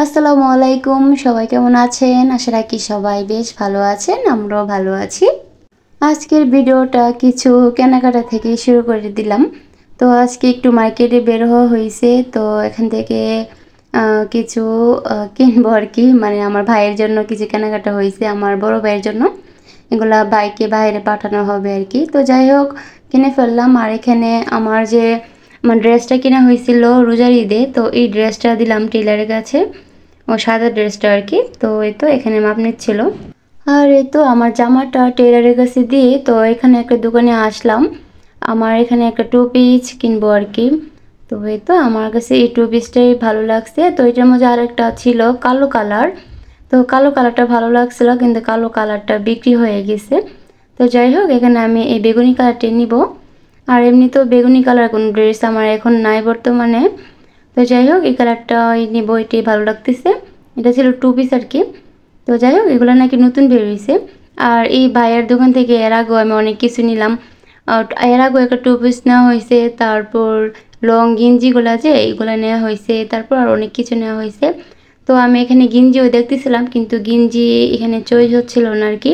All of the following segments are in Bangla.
আসসালামু আলাইকুম, সবাই কেমন আছেন? আশা রাখি সবাই বেশ ভালো আছেন, আমরাও ভালো আছি। আজকের ভিডিওটা কিছু কেনাকাটা থেকে শুরু করে দিলাম। তো আজকে একটু মার্কেটে বের হওয়া হয়েছে, তো এখান থেকে কিছু কিনবো আর কি। মানে আমার ভাইয়ের জন্য কিছু কেনাকাটা হয়েছে, আমার বড় ভাইয়ের জন্য। এগুলা ভাইকে বাইরে পাঠানো হবে আর কি। তো যাই হোক, কিনে ফেললাম। আর এখানে আমার যে ড্রেসটা কেনা হয়েছিল রোজার ঈদে, তো এই ড্রেসটা দিলাম টেলারের কাছে, ও সাদা ড্রেসটা আর কি। তো এই তো এখানে মাপ নিচ্ছিল। আর এই তো আমার জামাটা টেলারের কাছে দিয়ে তো এখানে একটা দোকানে আসলাম। আমার এখানে একটা টু পিস কিনবো আর কি। তো এই তো আমার কাছে এই টু পিসটাই ভালো লাগছে। তো এটার মধ্যে আরেকটা ছিল কালো কালার। তো কালো কালারটা ভালো লাগছিল, কিন্তু কালো কালারটা বিক্রি হয়ে গেছে। তো যাই হোক, এখানে আমি এই বেগুনি কালারটা নিব। আর এমনি তো বেগুনি কালার কোনো ড্রেস আমার এখন নাই বর্তমানে। তো যাই হোক, এই কালারটা নিব, এটাই ভালো লাগতেছে। এটা ছিল টু পিস আর কি। তো যাই হোক, এগুলো নাকি নতুন বের হয়েছে। আর এই ভাইয়ের দোকান থেকে এর আগেও আমি অনেক কিছু নিলাম। এর আগেও একটা টু পিস নেওয়া হয়েছে, তারপর লং গেঞ্জিগুলো আছে এইগুলো নেওয়া হয়েছে, তারপর আর অনেক কিছু নেওয়া হয়েছে। তো আমি এখানে গেঞ্জিও দেখতেছিলাম, কিন্তু গেঞ্জি এখানে চয়েস হচ্ছিল না আর কি।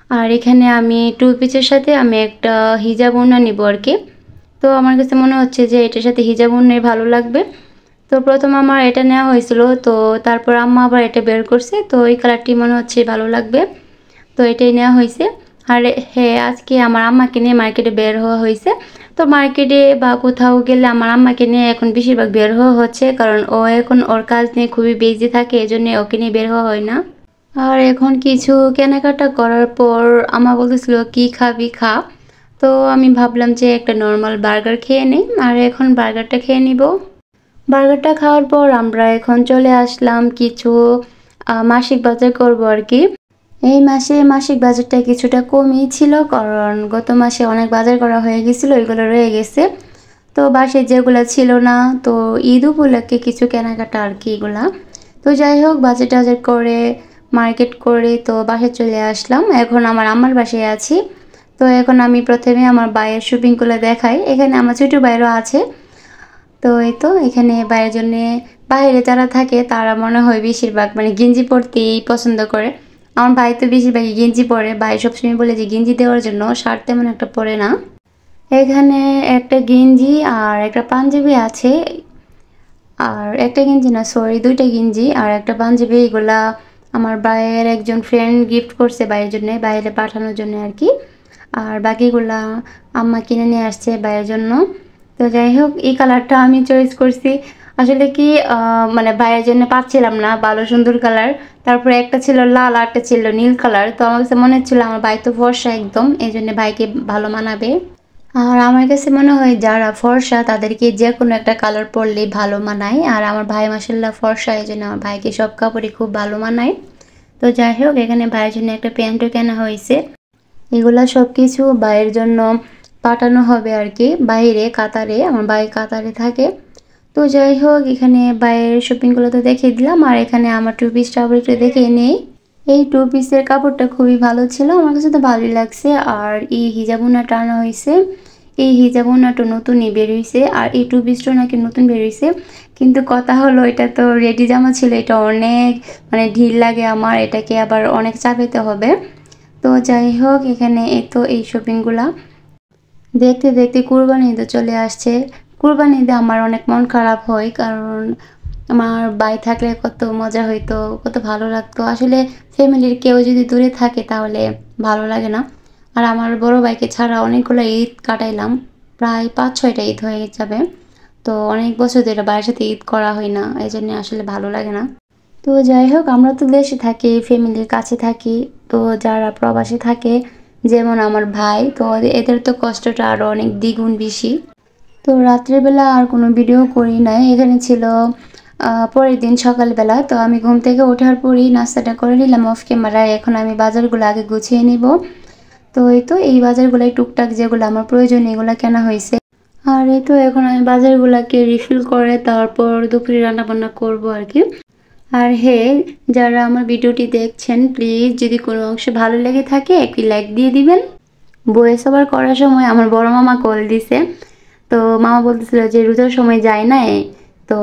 আর এখানে আমি টু পিসের সাথে আমি একটা হিজাব ওড়না নিব আর কি। তো আমার কাছে মনে হচ্ছে যে এটার সাথে হিজাব ওড়নাই ভালো লাগবে। তো প্রথম আমার এটা নেওয়া হয়েছিল, তো তারপর আম্মা আবার এটা বের করছে, তো এই কালারটি মনে হচ্ছে ভালো লাগবে, তো এটাই নেওয়া হয়েছে। আর হ্যাঁ, আজকে আমার আম্মাকে নিয়ে মার্কেটে বের হওয়া হয়েছে। তো মার্কেটে বা কোথাও গেলে আমার আম্মাকে নিয়ে এখন বেশিরভাগ বের হওয়া হচ্ছে, কারণ ও এখন ওর কাজ নিয়ে খুবই বিজি থাকে, এজন্য ওকে নিয়ে বের হওয়া হয় না। আর এখন কিছু কেনাকাটা করার পর আম্মা বলতেছিল কি খাবি খা। তো আমি ভাবলাম যে একটা নর্মাল বার্গার খেয়ে নিই, আর এখন বার্গারটা খেয়ে নিব। বার্গারটা খাওয়ার পর আমরা এখন চলে আসলাম কিছু মাসিক বাজার করব আর কি। এই মাসে মাসিক বাজারটা কিছুটা কমই ছিল, কারণ গত মাসে অনেক বাজার করা হয়ে গেছিলো, এগুলো রয়ে গেছে। তো বাসে যেগুলো ছিল না, তো ঈদ উপলক্ষে কিছু কেনাকাটা আর কি এগুলা। তো যাই হোক, বাজার টাজার করে মার্কেট করে তো বাসায় চলে আসলাম। এখন আমার আম্মার বাসায় আছি। তো এখন আমি প্রথমে আমার বাইয়ের শপিংগুলো দেখাই। এখানে আমার ছোটো বাইরও আছে। তো এই তো এখানে বাইরের জন্যে, বাইরে যারা থাকে তারা মনে হয় বেশিরভাগ গেঞ্জি পরতেই পছন্দ করে। আমার ভাই তো বেশিরভাগই গেঞ্জি পরে, ভাই সবসময় বলে যে গেঞ্জি দেওয়ার জন্য, শার্ট তেমন একটা পরে না। এখানে একটা গেঞ্জি আর একটা পাঞ্জাবি আছে। আর একটা গেঞ্জি না, সরি, দুইটা গেঞ্জি আর একটা পাঞ্জাবি, এগুলা আমার ভাইয়ের একজন ফ্রেন্ড গিফট করছে ভাইয়ের জন্য, বাইরে পাঠানোর জন্য আর কি। আর বাকিগুলা আম্মা কিনে নিয়ে আসছে ভাইয়ের জন্য। তো যাই হোক, এই কালারটা আমি চয়েস করছি। আসলে কি ভাইয়ের জন্য পাচ্ছিলাম না ভালো সুন্দর কালার। তারপরে একটা ছিল লাল আর একটা ছিল নীল কালার। তো আমার কাছে মনে হচ্ছিল আমার ভাই তো ফর্সা একদম, এই জন্য ভাইকে ভালো মানাবে। আর আমার কাছে মনে হয় যারা ফর্সা তাদেরকে যে কোনো একটা কালার পরলেই ভালো মানায়। আর আমার ভাই মাসাল্লাহ ফর্সা, এই জন্য আমার ভাইকে সব কাপড়ই খুব ভালো মানায়। তো যাই হোক, এখানে ভাইয়ের জন্য একটা প্যান্টও কেনা হয়েছে। এগুলা সব কিছু ভাইয়ের জন্য পাঠানো হবে আর কি, বাইরে কাতারে, আমার ভাই কাতারে থাকে। তো যাই হোক, এখানে ভাইয়ের শপিংগুলো তো দেখিয়ে দিলাম। আর এখানে আমার টু পিসটা আবার একটু দেখে নেই। এই টু পিসের কাপড়টা খুবই ভালো ছিল, আমার কাছে তো ভালোই লাগছে। আর এই হিজাব ওড়নাটা আনা হয়েছে, এই হিজাব ওড়নাটা নতুনই বের হয়েছে। আর এই টু পিসটাও নাকি নতুন বের হয়েছে, কিন্তু কথা হলো এটা তো রেডি জামা ছিল, এটা অনেক ঢিল লাগে আমার, এটাকে আবার অনেক চাপাতে হবে। তো যাই হোক, এখানে এই তো এই শপিংগুলা দেখতে দেখতে কুরবানি ঈদও চলে আসছে। কুরবানি ঈদে আমার অনেক মন খারাপ হয়, কারণ আমার ভাই থাকলে কত মজা হইতো, কত ভালো লাগতো। আসলে ফ্যামিলির কেউ যদি দূরে থাকে তাহলে ভালো লাগে না। আর আমার বড় ভাইকে ছাড়া অনেকগুলো ঈদ কাটাইলাম, প্রায় 5-6টা ঈদ হয়ে যাবে। তো অনেক বছর ধরে ভাইয়ের সাথে ঈদ করা হয় না, এই জন্য আসলে ভালো লাগে না। তো যাই হোক, আমরা তো দেশে থাকি, ফ্যামিলির কাছে থাকি। তো যারা প্রবাসে থাকে, যেমন আমার ভাই, তো এদের তো কষ্টটা আরও অনেক দ্বিগুণ বেশি। তো রাত্রেবেলা আর কোনো ভিডিও করি নাই। এখানে ছিল পরের দিন সকালবেলা। তো আমি ঘুম থেকে ওঠার পরই নাস্তাটা করে নিলাম অফ ক্যামেরায়। এখন আমি বাজারগুলো আগে গুছিয়ে নিব। তো এই তো এই বাজারগুলোই টুকটাক যেগুলো আমার প্রয়োজন এগুলো কেনা হয়েছে। আর এই তো এখন আমি বাজারগুলোকে রিফিল করে তারপর দুপুরে রান্নাবান্না করব আর কি। আর হ্যাঁ, যারা আমার ভিডিওটি দেখছেন, প্লিজ যদি কোনো অংশে ভালো লেগে থাকে একটি লাইক দিয়ে দিবেন। ভয়েস ওভার করার সময় আমার বড় মামা কল দিছে। তো মামা বলতেছিল যে রোজার সময় যায় না, তো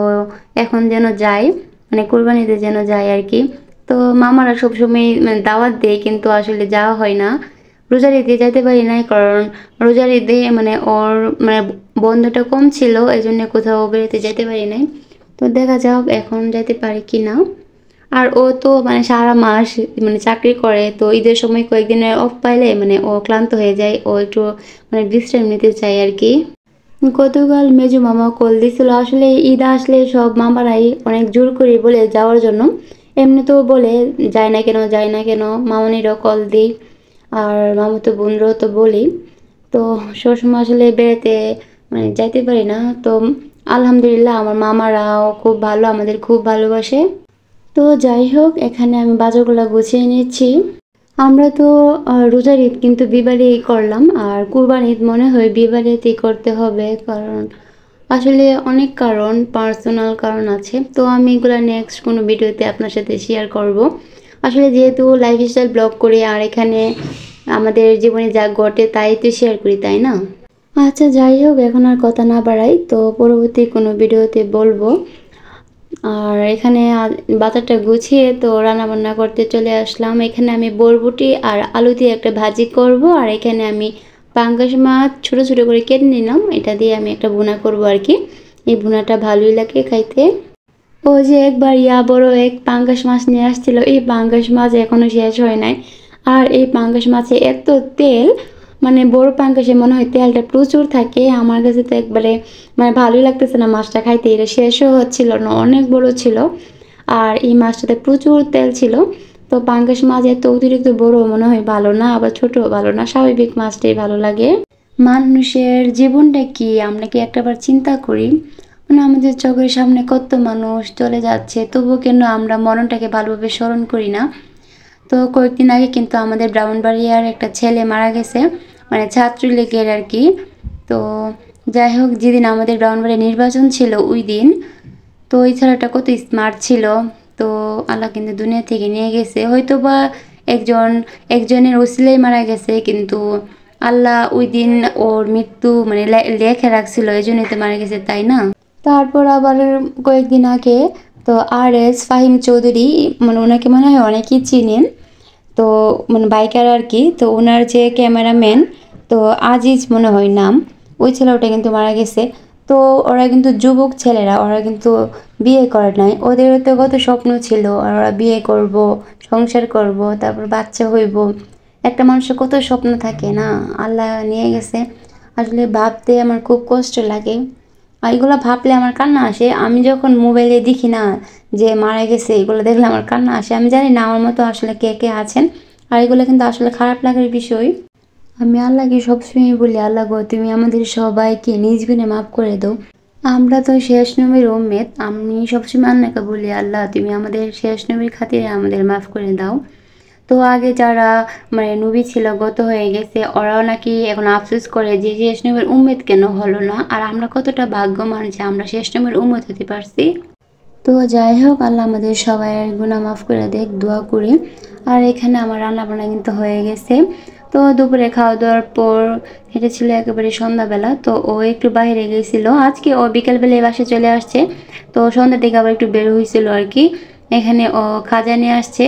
এখন যেন যাই। মানে কোরবানিতে যেন যায় আর কি। তো মামারা সবসময় মানে দাওয়াত দেয়, কিন্তু আসলে যাওয়া হয় না। রোজার ঈদে যাইতে পারি নাই, কারণ রোজার ঈদে মানে ওর মানে বন্ধটা কম ছিল, এই জন্য কোথাও বেরোতে যেতে পারি নাই। তো দেখা যাক এখন যেতে পারি কি না। আর ও তো মানে সারা মাস মানে চাকরি করে, তো ঈদের সময় কয়েকদিনের অফ পাইলে মানে ও ক্লান্ত হয়ে যায়, ও একটু মানে বিশ্রাম নিতে চায় আর কি। গতকাল মেজো মামা কল দিছিল, আসলে ঈদ আসলে সব মামারাই অনেক জোর করে বলে যাওয়ার জন্য। এমনি তো বলে যায় না কেন যায় না কেন, মামনিরও কল দিই আর মামাতো বোনরাও তো বলি। তো সবসময় আসলে বেড়াতে মানে যাইতে পারি না। তো আলহামদুলিল্লাহ আমার মামারাও খুব ভালো, আমাদের খুব ভালোবাসে। তো যাই হোক, এখানে আমি বাজারগুলো গুছিয়ে নিচ্ছি। আমরা তো রোজার ঈদ কিন্তু বিবারেই করলাম, আর কুরবান ঈদ মনে হয় বিবারেতেই করতে হবে, কারণ আসলে অনেক কারণ, পার্সোনাল কারণ আছে। তো আমি এগুলো নেক্সট কোনো ভিডিওতে আপনার সাথে শেয়ার করব। আসলে যেহেতু লাইফস্টাইল ব্লগ করি আর এখানে আমাদের জীবনে যা ঘটে তাই তো শেয়ার করি, তাই না? আচ্ছা যাই হোক, এখন আর কথা না বাড়াই, তো পরবর্তী কোনো ভিডিওতে বলবো। আর এখানে বাজারটা গুছিয়ে তো রান্না বান্না করতে চলে আসলাম। এখানে আমি বরবটি আর আলু দিয়ে একটা ভাজি করব, আর এখানে আমি পাঙ্গাস মাছ ছোট ছোট করে কেটে নিলাম, এটা দিয়ে আমি একটা ভুনা করব আর কি। এই ভুনাটা ভালোই লাগে খাইতে। ও যে একবার বড় এক পাঙ্গাস মাছ নিয়ে আসছিল, এই পাঙ্গাস মাছ এখনো শেষ হয় নাই। আর এই পাঙ্গাস মাছে এত তেল, মানে বড় পাঙ্গাসে মনে হয় তেলটা প্রচুর থাকে। আমার কাছে তো একবারে মানে ভালোই লাগতেছে না মাছটা খাইতে, এটা শেষও হচ্ছিল না, অনেক বড় ছিল। আর এই মাছটাতে প্রচুর তেল ছিল। তো পাঙ্গাস মাছ এত অতিরিক্ত বড় মনে হয় ভালো না, আবার ছোট ভালো না, স্বাভাবিক মাছটাই ভালো লাগে। মানুষের জীবনটা কি আমরা কি একটাবার চিন্তা করি? মানে আমাদের চোখের সামনে কত মানুষ চলে যাচ্ছে, তবুও কেন আমরা মরণটাকে ভালোভাবে স্মরণ করি না? তো কয়েকদিন আগে কিন্তু আমাদের ব্রাহ্মণবাড়িয়ার একটা ছেলে মারা গেছে, মানে ছাত্রলীগের আর কি। তো যাই হোক, যেদিন আমাদের ব্রাহ্মণবাড়িয়া নির্বাচন ছিল ওই দিন, তো ওই ছেলেটা কত স্মার্ট ছিল। তো আল্লাহ কিন্তু দুনিয়া থেকে নিয়ে গেছে, হয়তো বা একজনের ওসিলাই মারা গেছে, কিন্তু আল্লাহ ওই দিন ওর মৃত্যু মানে লেখে রাখছিল, এই জন্যই তো মারা গেছে, তাই না? তারপর আবার কয়েকদিন আগে তো আর.এস. ফাহিম চৌধুরী, মানে ওনাকে মনে হয় অনেকেই চিনেন, তো মানে বাইকার আর কি। তো ওনার যে ক্যামেরাম্যান, তো আজিজ মনে হয় নাম, ওই ছেলেটা কিন্তু মারা গেছে। তো ওরা কিন্তু যুবক ছেলেরা, ওরা কিন্তু বিয়ে করে নাই, ওদের তো কত স্বপ্ন ছিল, আর ওরা বিয়ে করব, সংসার করব, তারপর বাচ্চা হইব। একটা মানুষের কত স্বপ্ন থাকে না, আল্লাহ নিয়ে গেছে। আসলে ভাবতে আমার খুব কষ্ট লাগে, আর এগুলো ভাবলে আমার কান্না আসে। আমি যখন মোবাইলে দেখি না যে মারা গেছে, এগুলো দেখলে আমার কান্না আসে। আমি জানি না আমার মতো আসলে কে কে আছেন, আর এগুলো কিন্তু আসলে খারাপ লাগার বিষয়। আমি আল্লাহকে সবসময় বলি, আল্লাহ গো তুমি আমাদের সবাইকে নিজ গুণে মাফ করে দাও। আমরা তো শেষ নবীর উম্মত, আমি সবসময় আল্লাহকে বলি, আল্লাহ তুমি আমাদের শেষ নবীর খাতিরে আমাদের মাফ করে দাও। তো আগে যারা মানে নবী ছিল, গত হয়ে গেছে, ওরাও নাকি এখন আফসোস করে যে শেষ নবীর উম্মত কেন হলো না। আর আমরা কতটা ভাগ্যবান যে আমরা শেষ নবীর উম্মত হতে পারছি। তো যাই হোক, আল্লাহ আমাদের সবাইয়ের গুনাহ মাফ করে দেখ, দোয়া করি। আর এখানে আমার রান্না বান্না কিন্তু হয়ে গেছে। তো দুপুরে খাওয়া দাওয়ার পর এটা ছিল একেবারে সন্ধ্যাবেলা, তো ও একটু বাইরে গেছিল, আজকে ও বিকেলবেলায় বাসায় চলে আসছে। তো সন্ধ্যার দিকে আবার একটু বের হয়েছিল আর কি। এখানে ও খাজা নিয়ে আসছে।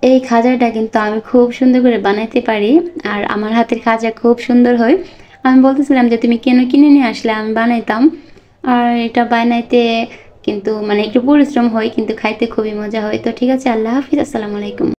এই খাজাটা কিন্তু আমি খুব সুন্দর করে বানাইতে পারি, আর আমার হাতের খাজা খুব সুন্দর হয়। আমি বলতেছিলাম যে তুমি কেন কিনে নিয়ে আসলে, আমি বানাইতাম। আর এটা বানাইতে কিন্তু মানে একটু পরিশ্রম হয়, কিন্তু খাইতে খুবই মজা হয়। তো ঠিক আছে, আল্লাহ হাফিজ, আসসালামু আলাইকুম।